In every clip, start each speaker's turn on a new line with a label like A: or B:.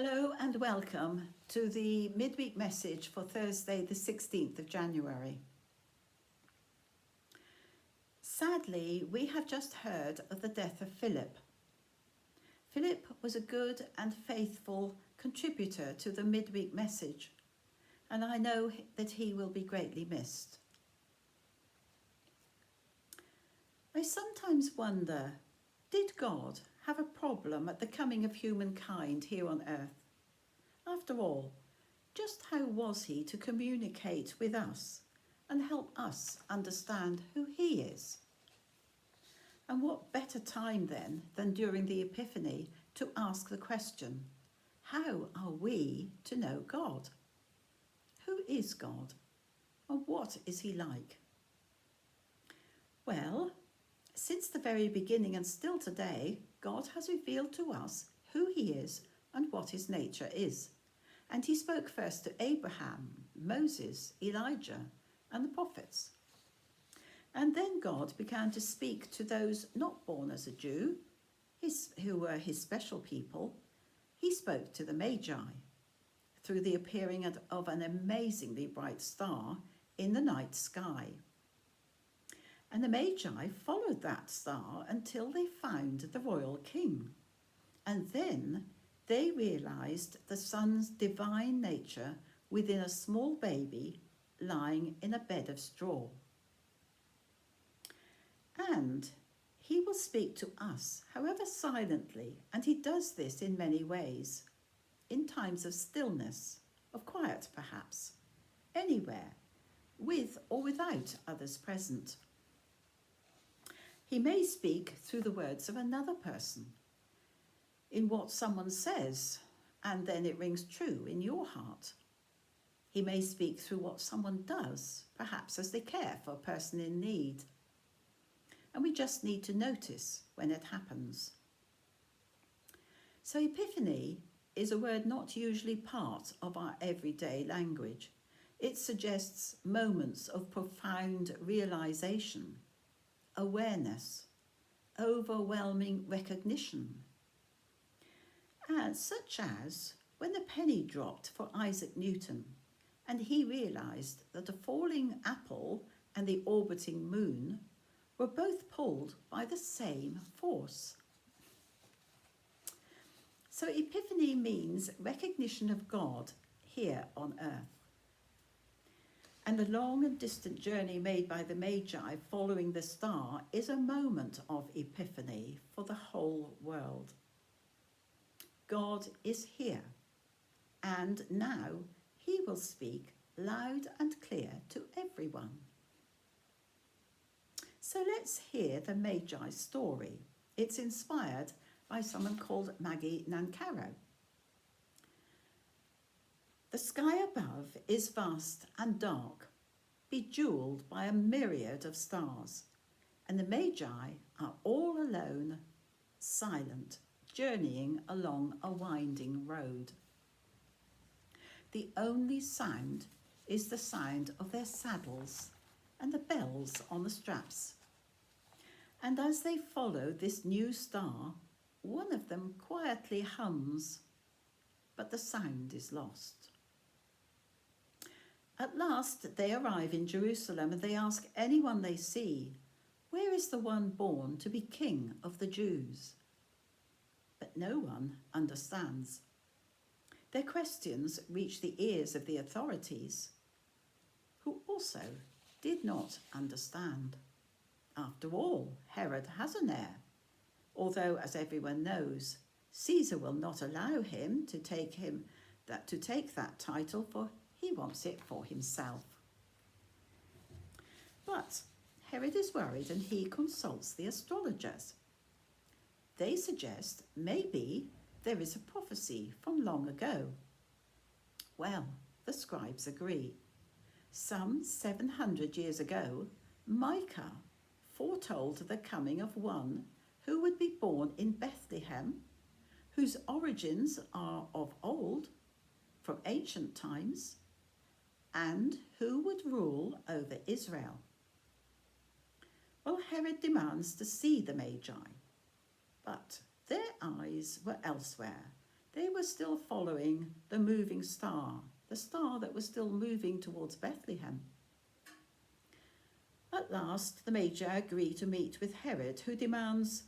A: Hello and welcome to the midweek message for Thursday, the 16th of January. Sadly, we have just heard of the death of Philip. Philip was a good and faithful contributor to the midweek message, and I know that he will be greatly missed. I sometimes wonder, did God have a problem at the coming of humankind here on earth? After all, just how was he to communicate with us and help us understand who he is? And what better time then than during the Epiphany to ask the question, how are we to know God? Who is God? And what is he like? Well, since the very beginning and still today, God has revealed to us who he is and what his nature is. And he spoke first to Abraham, Moses, Elijah, and the prophets. And then God began to speak to those not born as a Jew, who were his special people. He spoke to the Magi through the appearing of an amazingly bright star in the night sky. And the Magi followed that star until they found the royal king. And then they realized the Son's divine nature within a small baby lying in a bed of straw. And he will speak to us, however silently, and he does this in many ways, in times of stillness, of quiet perhaps, anywhere, with or without others present. He may speak through the words of another person, in what someone says, and then it rings true in your heart. He may speak through what someone does, perhaps as they care for a person in need. And we just need to notice when it happens. So Epiphany is a word not usually part of our everyday language. It suggests moments of profound realization, awareness, overwhelming recognition, and such as when the penny dropped for Isaac Newton and he realised that a falling apple and the orbiting moon were both pulled by the same force. So Epiphany means recognition of God here on earth. And the long and distant journey made by the Magi following the star is a moment of epiphany for the whole world. God is here, and now he will speak loud and clear to everyone. So let's hear the Magi's story. It's inspired by someone called Maggie Nancaro. The sky above is vast and dark, bejewelled by a myriad of stars, and the Magi are all alone, silent, journeying along a winding road. The only sound is the sound of their saddles and the bells on the straps. And as they follow this new star, one of them quietly hums, but the sound is lost. At last they arrive in Jerusalem and they ask anyone they see, "Where is the one born to be King of the Jews?" But no one understands. Their questions reach the ears of the authorities, who also did not understand. After all, Herod has an heir, although, as everyone knows, Caesar will not allow him to take that title, for he wants it for himself. But Herod is worried and he consults the astrologers. They suggest maybe there is a prophecy from long ago. Well, the scribes agree. Some 700 years ago, Micah foretold the coming of one who would be born in Bethlehem, whose origins are of old, from ancient times, and who would rule over Israel. Well, Herod demands to see the Magi, but their eyes were elsewhere, They were still following the moving star, the star that was still moving towards Bethlehem. At last, the Magi agree to meet with Herod, who demands,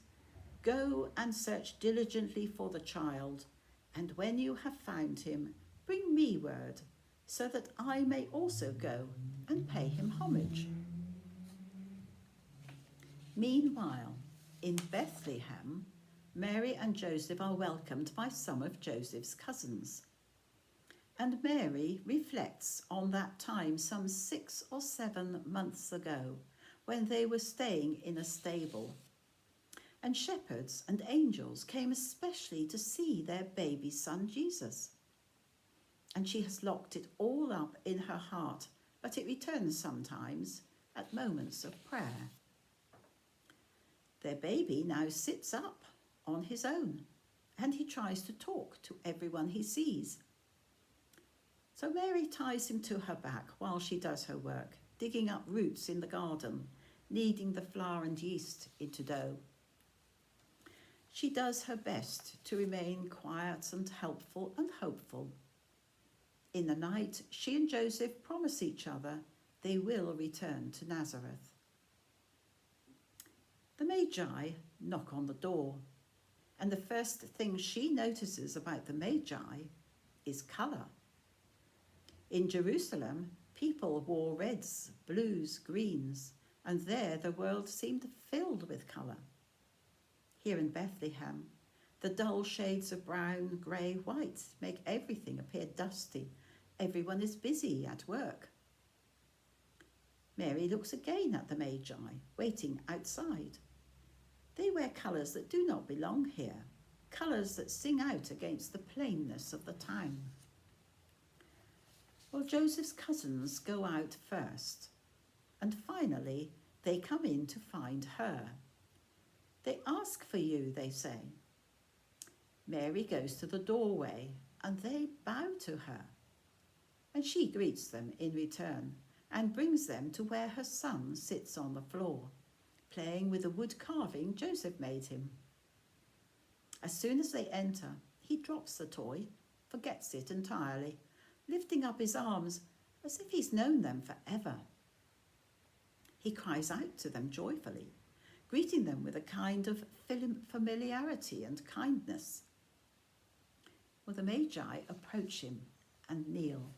A: "Go and search diligently for the child, and when you have found him, bring me word, so that I may also go and pay him homage." Meanwhile, in Bethlehem, Mary and Joseph are welcomed by some of Joseph's cousins. And Mary reflects on that time some 6 or 7 months ago when they were staying in a stable. And shepherds and angels came especially to see their baby son Jesus. And she has locked it all up in her heart, but it returns sometimes at moments of prayer. Their baby now sits up on his own, and he tries to talk to everyone he sees. So Mary ties him to her back while she does her work, digging up roots in the garden, kneading the flour and yeast into dough. She does her best to remain quiet and helpful and hopeful. In the night, she and Joseph promise each other they will return to Nazareth. The Magi knock on the door, and the first thing she notices about the Magi is colour. In Jerusalem, people wore reds, blues, greens, and there the world seemed filled with colour. Here in Bethlehem, the dull shades of brown, grey, white make everything appear dusty. Everyone is busy at work. Mary looks again at the Magi, waiting outside. They wear colours that do not belong here, colours that sing out against the plainness of the town. Well, Joseph's cousins go out first, and finally they come in to find her. "They ask for you," they say. Mary goes to the doorway, and they bow to her. And she greets them in return and brings them to where her son sits on the floor, playing with the wood carving Joseph made him. As soon as they enter, he drops the toy, forgets it entirely, lifting up his arms as if he's known them forever. He cries out to them joyfully, greeting them with a kind of familiarity and kindness. Well, the Magi approach him and kneel.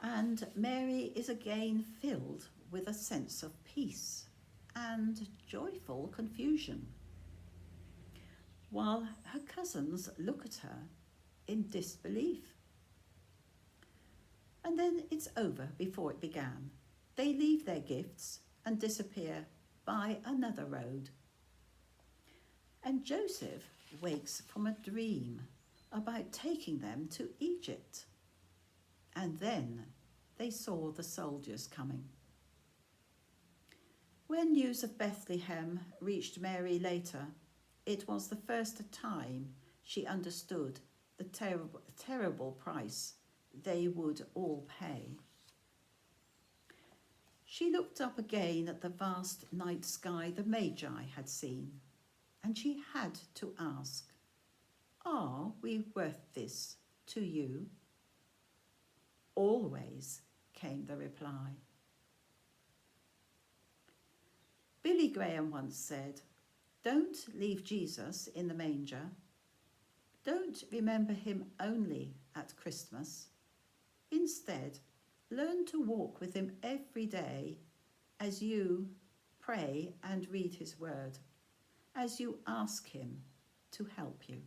A: And Mary is again filled with a sense of peace and joyful confusion, while her cousins look at her in disbelief. And then it's over before it began. They leave their gifts and disappear by another road. And Joseph wakes from a dream about taking them to Egypt. And then they saw the soldiers coming. When news of Bethlehem reached Mary later, it was the first time she understood the terrible price they would all pay. She looked up again at the vast night sky the Magi had seen, and she had to ask, "Are we worth this to you?" "Always," came the reply. Billy Graham once said, "Don't leave Jesus in the manger. Don't remember him only at Christmas. Instead, learn to walk with him every day as you pray and read his word, as you ask him to help you."